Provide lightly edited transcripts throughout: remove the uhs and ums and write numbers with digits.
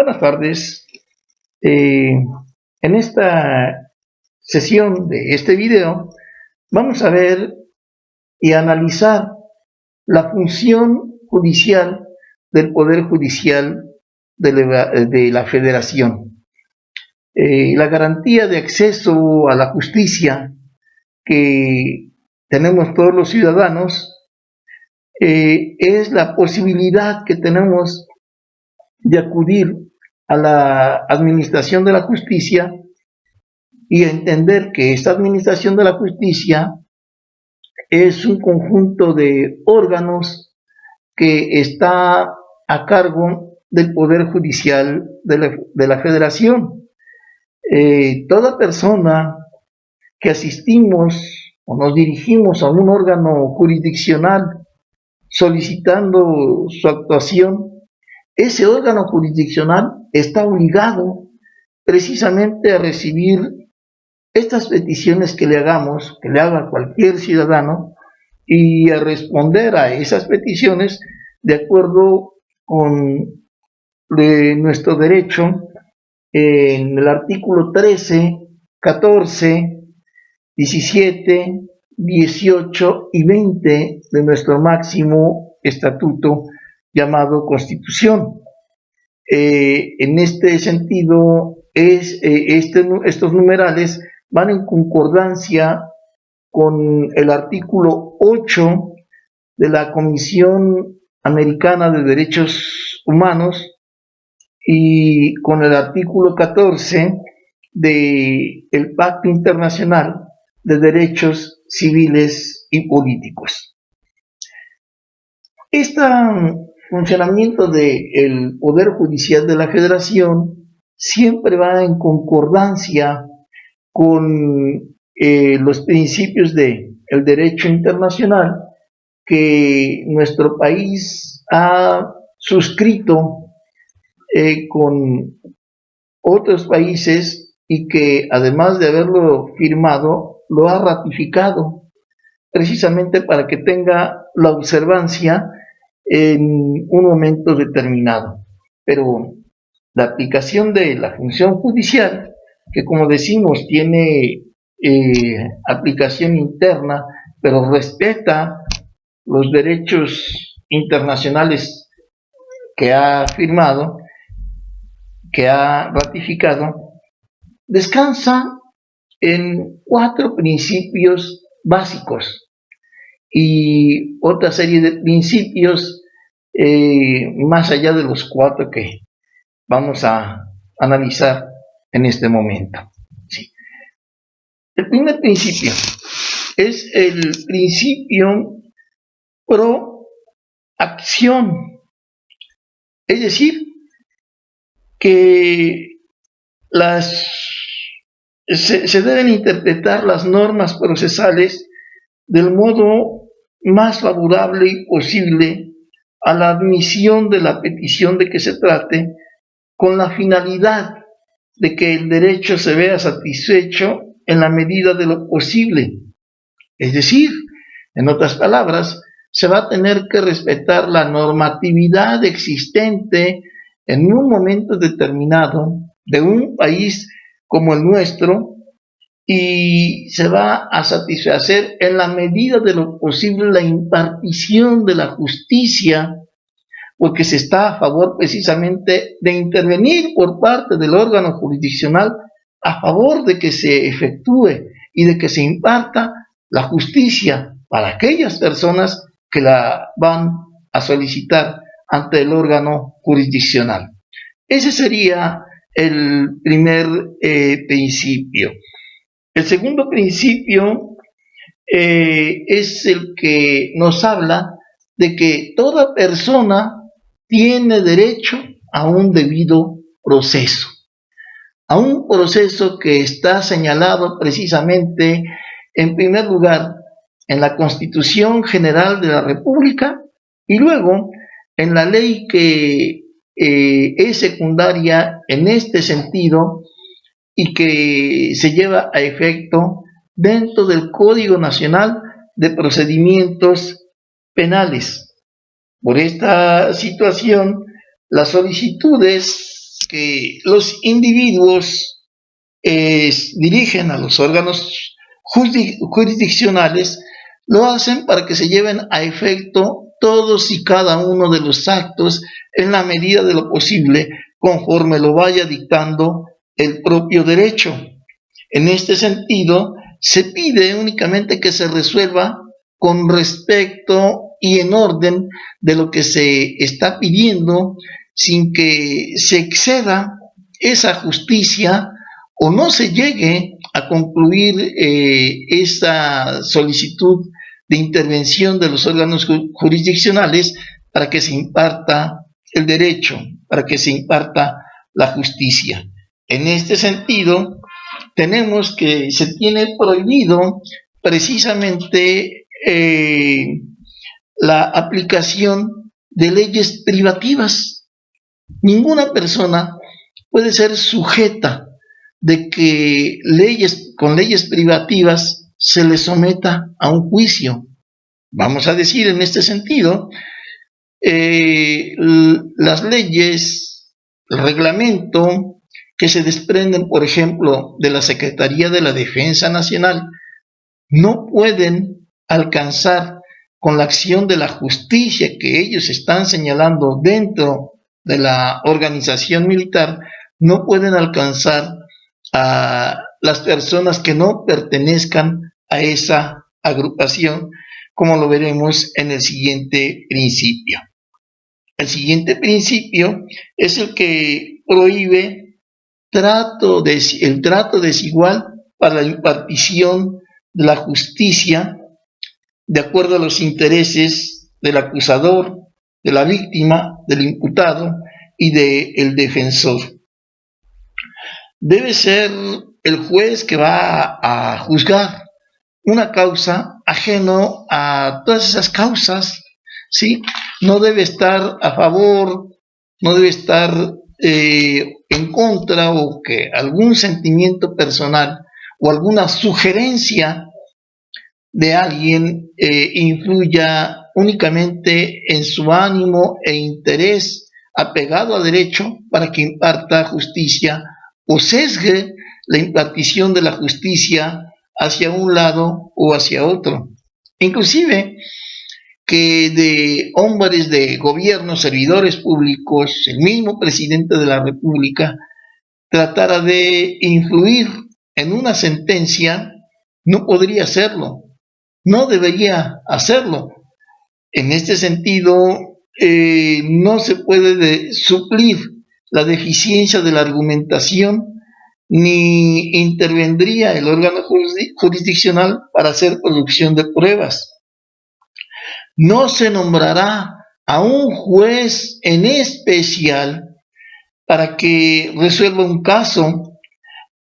Buenas tardes. En esta sesión de este video vamos a ver y analizar la función judicial del Poder Judicial de la Federación. La garantía de acceso a la justicia que tenemos todos los ciudadanos es la posibilidad que tenemos de acudir a la administración de la justicia y entender que esta administración de la justicia es un conjunto de órganos que está a cargo del Poder Judicial de la Federación. Toda persona que asistimos o nos dirigimos a un órgano jurisdiccional solicitando su actuación, ese órgano jurisdiccional está obligado precisamente a recibir estas peticiones que le hagamos, que le haga cualquier ciudadano, y a responder a esas peticiones de acuerdo con nuestro derecho en el artículo 13, 14, 17, 18 y 20 de nuestro máximo estatuto llamado Constitución. En este sentido, estos numerales van en concordancia con el artículo 8 de la Comisión Americana de Derechos Humanos y con el artículo 14 del Pacto Internacional de Derechos Civiles y Políticos. Este funcionamiento del Poder Judicial de la Federación siempre va en concordancia con los principios del derecho internacional que nuestro país ha suscrito con otros países y que además de haberlo firmado, lo ha ratificado precisamente para que tenga la observancia en un momento determinado. Pero la aplicación de la función judicial, que como decimos tiene aplicación interna, pero respeta los derechos internacionales que ha firmado, que ha ratificado, descansa en 4 principios básicos y otra serie de principios más allá de los 4 que vamos a analizar en este momento. Sí. El primer principio es el principio pro acción, es decir, que se deben interpretar las normas procesales del modo más favorable posible a la admisión de la petición de que se trate, con la finalidad de que el derecho se vea satisfecho en la medida de lo posible. Es decir, en otras palabras, se va a tener que respetar la normatividad existente en un momento determinado de un país como el nuestro, y se va a satisfacer en la medida de lo posible la impartición de la justicia, porque se está a favor precisamente de intervenir por parte del órgano jurisdiccional a favor de que se efectúe y de que se imparta la justicia para aquellas personas que la van a solicitar ante el órgano jurisdiccional. Ese sería el primer principio. El segundo principio es el que nos habla de que toda persona tiene derecho a un debido proceso, a un proceso que está señalado precisamente, en primer lugar, en la Constitución General de la República y luego en la ley que es secundaria en este sentido y que se lleva a efecto dentro del Código Nacional de Procedimientos Penales. Por esta situación, las solicitudes que los individuos dirigen a los órganos jurisdiccionales, lo hacen para que se lleven a efecto todos y cada uno de los actos en la medida de lo posible, conforme lo vaya dictando el propio derecho. En este sentido, se pide únicamente que se resuelva con respecto y en orden de lo que se está pidiendo, sin que se exceda esa justicia o no se llegue a concluir esa solicitud de intervención de los órganos jurisdiccionales para que se imparta el derecho, para que se imparta la justicia. En este sentido, tenemos que se tiene prohibido precisamente la aplicación de leyes privativas. Ninguna persona puede ser sujeta de que con leyes privativas se le someta a un juicio. Vamos a decir en este sentido, las leyes, el reglamento que se desprenden, por ejemplo, de la Secretaría de la Defensa Nacional, no pueden alcanzar con la acción de la justicia que ellos están señalando dentro de la organización militar, no pueden alcanzar a las personas que no pertenezcan a esa agrupación, como lo veremos en el siguiente principio. El siguiente principio es el que prohíbe el trato desigual para la impartición de la justicia de acuerdo a los intereses del acusador, de la víctima, del imputado y del defensor. Debe ser el juez que va a juzgar una causa ajeno a todas esas causas, ¿sí? No debe estar a favor, no debe estar en contra, o que algún sentimiento personal o alguna sugerencia de alguien influya únicamente en su ánimo e interés apegado a derecho para que imparta justicia o sesgue la impartición de la justicia hacia un lado o hacia otro. Inclusive que de hombres de gobierno, servidores públicos, el mismo presidente de la República, tratara de influir en una sentencia, no podría hacerlo, no debería hacerlo. En este sentido, no se puede suplir la deficiencia de la argumentación, ni intervendría el órgano jurisdiccional para hacer producción de pruebas. No se nombrará a un juez en especial para que resuelva un caso.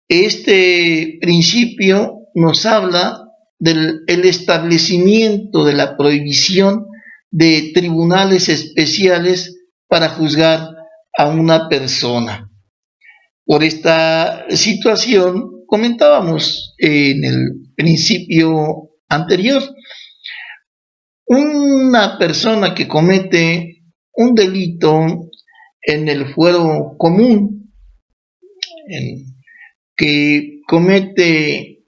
Este principio nos habla del establecimiento de la prohibición de tribunales especiales para juzgar a una persona. Por esta situación, comentábamos en el principio anterior, una persona que comete un delito en el fuero común, que comete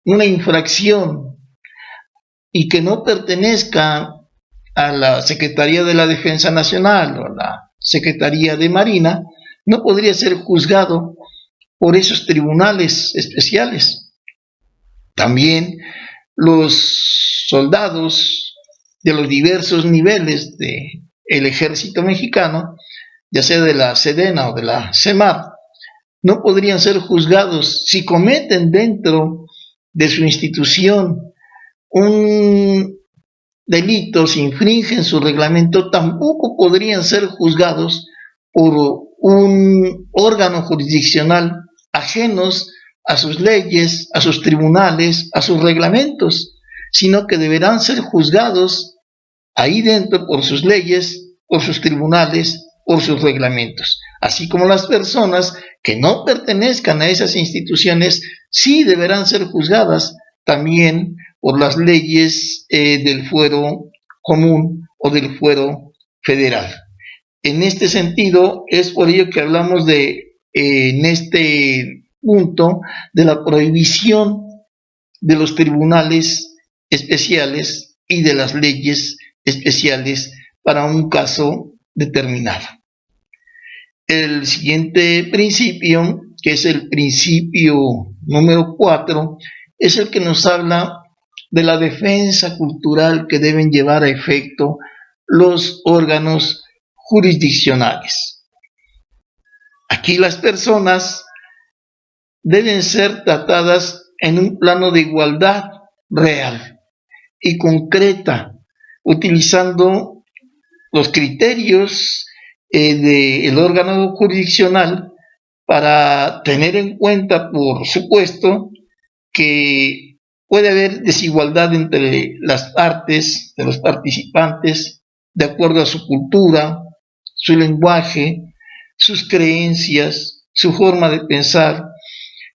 una infracción y que no pertenezca a la Secretaría de la Defensa Nacional o a la Secretaría de Marina, no podría ser juzgado por esos tribunales especiales. También los soldados de los diversos niveles del ejército mexicano, ya sea de la Sedena o de la Semar, no podrían ser juzgados si cometen dentro de su institución un delito, si infringen su reglamento, tampoco podrían ser juzgados por un órgano jurisdiccional ajenos a sus leyes, a sus tribunales, a sus reglamentos, sino que deberán ser juzgados ahí dentro por sus leyes, por sus tribunales, por sus reglamentos. Así como las personas que no pertenezcan a esas instituciones sí deberán ser juzgadas también por las leyes del fuero común o del fuero federal. En este sentido, es por ello que hablamos en este punto, de la prohibición de los tribunales especiales y de las leyes especiales para un caso determinado. El siguiente principio, que es el principio número 4, es el que nos habla de la defensa cultural que deben llevar a efecto los órganos jurisdiccionales. Aquí las personas deben ser tratadas en un plano de igualdad real y concreta, utilizando los criterios del órgano jurisdiccional, para tener en cuenta, por supuesto, que puede haber desigualdad entre las partes de los participantes de acuerdo a su cultura, su lenguaje, sus creencias, su forma de pensar,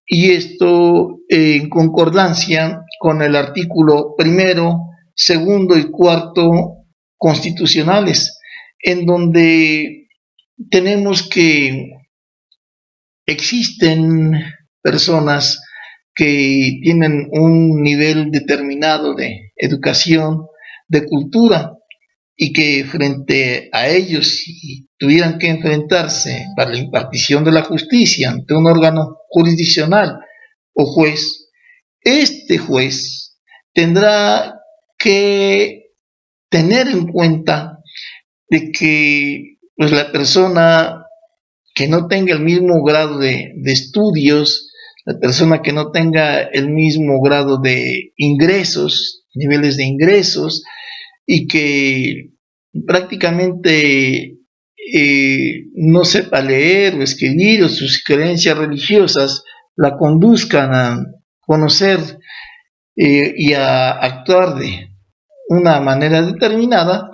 y esto en concordancia con el artículo primero, segundo y cuarto constitucionales, en donde tenemos que existen personas que tienen un nivel determinado de educación, de cultura, y que frente a ellos, si tuvieran que enfrentarse para la impartición de la justicia ante un órgano jurisdiccional o juez, este juez tendrá que tener en cuenta de que pues, la persona que no tenga el mismo grado de estudios, la persona que no tenga el mismo grado de ingresos, niveles de ingresos, y que prácticamente no sepa leer o escribir, o sus creencias religiosas la conduzcan a conocer y a actuar de una manera determinada,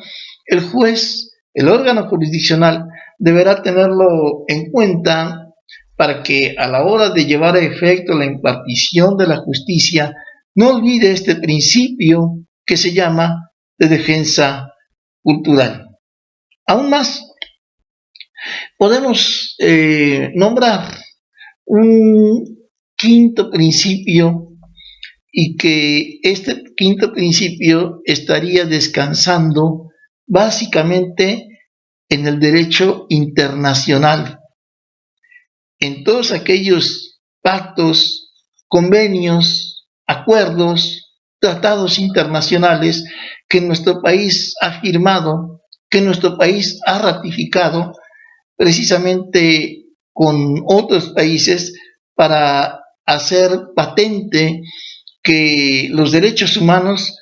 el juez, el órgano jurisdiccional, deberá tenerlo en cuenta para que a la hora de llevar a efecto la impartición de la justicia no olvide este principio que se llama de defensa cultural. Aún más, podemos nombrar un quinto principio, y que este quinto principio estaría descansando básicamente en el derecho internacional, en todos aquellos pactos, convenios, acuerdos, tratados internacionales que nuestro país ha firmado, que nuestro país ha ratificado precisamente con otros países, para hacer patente que los derechos humanos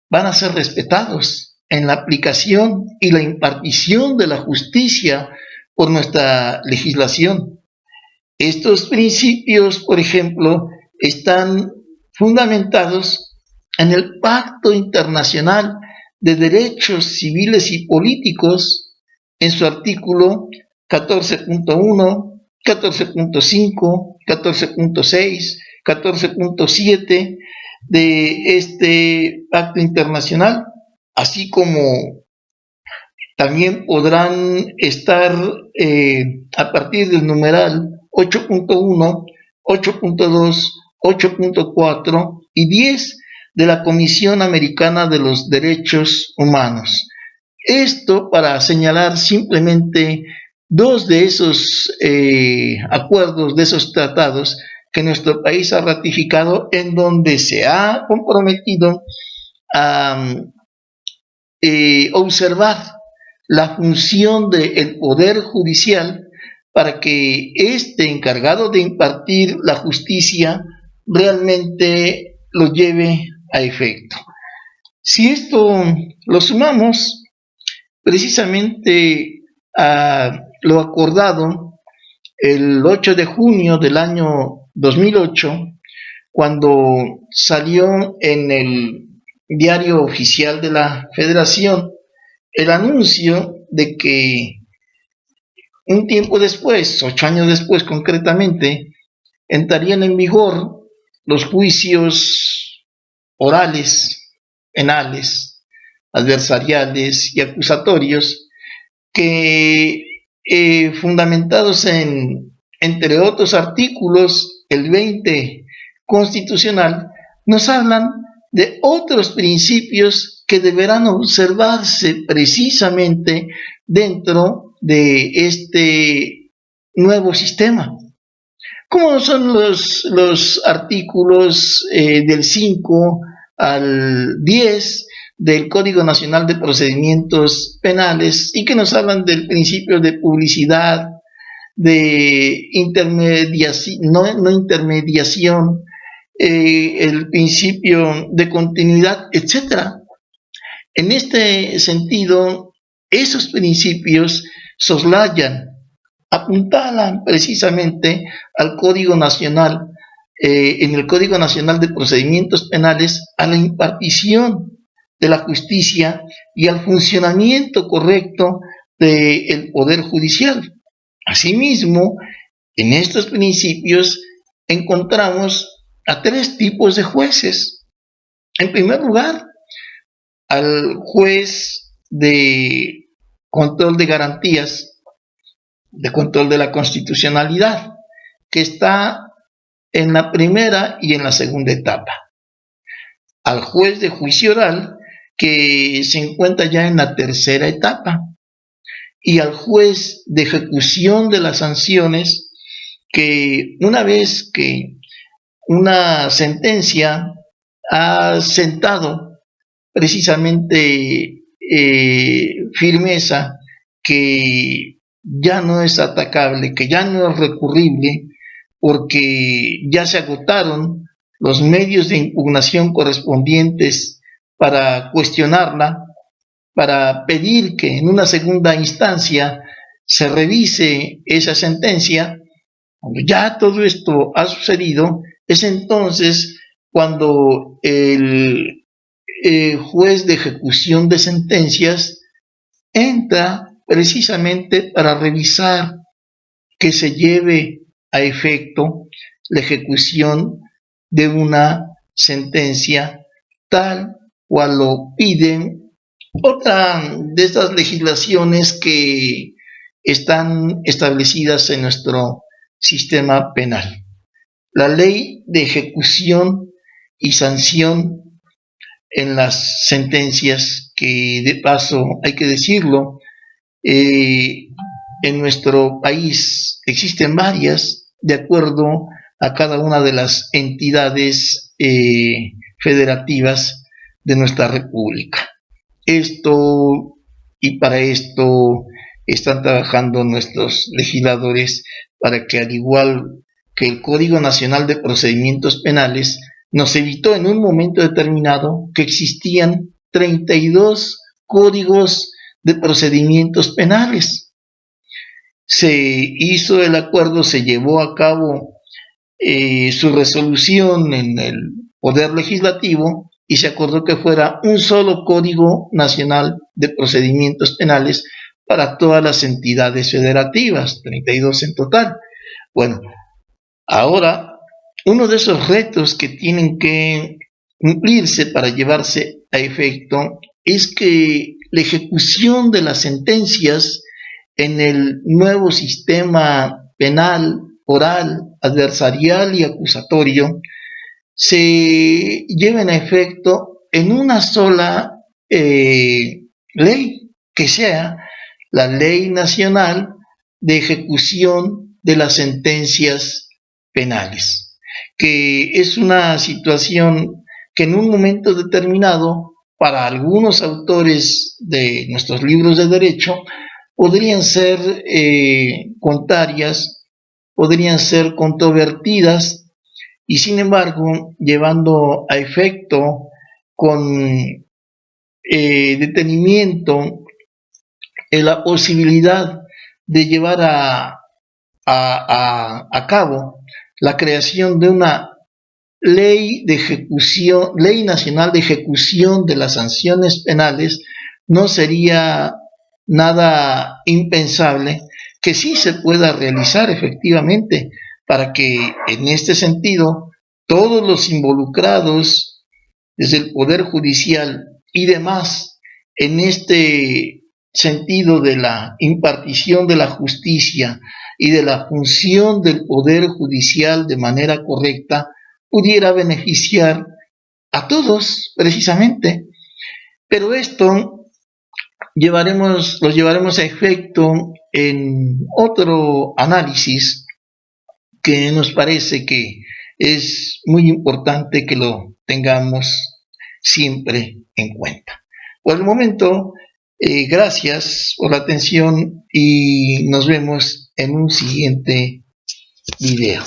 van a ser respetados en la aplicación y la impartición de la justicia por nuestra legislación. Estos principios, por ejemplo, están fundamentados en el Pacto Internacional de Derechos Civiles y Políticos, en su artículo 14.1, 14.5, 14.6, 14.7 de este pacto internacional, así como también podrán estar a partir del numeral 8.1, 8.2, 8.4 y 10 de la Comisión Americana de los Derechos Humanos. Esto para señalar simplemente dos de esos acuerdos, de esos tratados que nuestro país ha ratificado, en donde se ha comprometido a observar la función del Poder Judicial para que este encargado de impartir la justicia realmente lo lleve a efecto. Si esto lo sumamos precisamente a lo acordado el 8 de junio del año 2008, cuando salió en el diario oficial de la Federación el anuncio de que un tiempo después, 8 años después concretamente, entrarían en vigor los juicios orales, penales, adversariales y acusatorios, que fundamentados entre otros artículos, el 20 constitucional, nos hablan de otros principios que deberán observarse precisamente dentro de este nuevo sistema. ¿Cómo son los artículos del 5 al 10 del Código Nacional de Procedimientos Penales y que nos hablan del principio de publicidad, de intermediación, no intermediación, el principio de continuidad, etcétera? En este sentido, esos principios soslayan, apuntalan precisamente al Código Nacional, en el Código Nacional de Procedimientos Penales, a la impartición de la justicia y al funcionamiento correcto del Poder Judicial. Asimismo, en estos principios encontramos a tres tipos de jueces. En primer lugar, al juez de control de garantías, de control de la constitucionalidad, que está en la primera y en la segunda etapa. Al juez de juicio oral, que se encuentra ya en la tercera etapa. Y al juez de ejecución de las sanciones, que una vez que una sentencia ha sentado precisamente firmeza, que ya no es atacable, que ya no es recurrible, porque ya se agotaron los medios de impugnación correspondientes para cuestionarla, para pedir que en una segunda instancia se revise esa sentencia. Cuando ya todo esto ha sucedido, es entonces cuando el juez de ejecución de sentencias entra precisamente para revisar que se lleve a efecto la ejecución de una sentencia tal cual lo piden otra de estas legislaciones que están establecidas en nuestro sistema penal. La ley de ejecución y sanción en las sentencias, que de paso hay que decirlo, en nuestro país existen varias de acuerdo a cada una de las entidades federativas de nuestra república. Esto y para esto están trabajando nuestros legisladores, para que, al igual que el Código Nacional de Procedimientos Penales, nos evitó en un momento determinado que existían 32 códigos de procedimientos penales. Se hizo el acuerdo, se llevó a cabo su resolución en el Poder Legislativo y se acordó que fuera un solo Código Nacional de Procedimientos Penales para todas las entidades federativas, 32 en total. Bueno, ahora uno de esos retos que tienen que cumplirse para llevarse a efecto es que la ejecución de las sentencias en el nuevo sistema penal, oral, adversarial y acusatorio se lleven a efecto en una sola ley, que sea la Ley Nacional de Ejecución de las Sentencias Penales, que es una situación que en un momento determinado, para algunos autores de nuestros libros de derecho, podrían ser contrarias, podrían ser controvertidas, y sin embargo, llevando a efecto con detenimiento la posibilidad de llevar a cabo la creación de una ley de ejecución, ley nacional de ejecución de las sanciones penales, no sería nada impensable que sí se pueda realizar efectivamente, para que en este sentido todos los involucrados, desde el Poder Judicial y demás, en este sentido de la impartición de la justicia y de la función del Poder Judicial de manera correcta, pudiera beneficiar a todos, precisamente. Pero esto lo llevaremos a efecto en otro análisis que nos parece que es muy importante que lo tengamos siempre en cuenta. Por el momento, gracias por la atención y nos vemos en un siguiente video.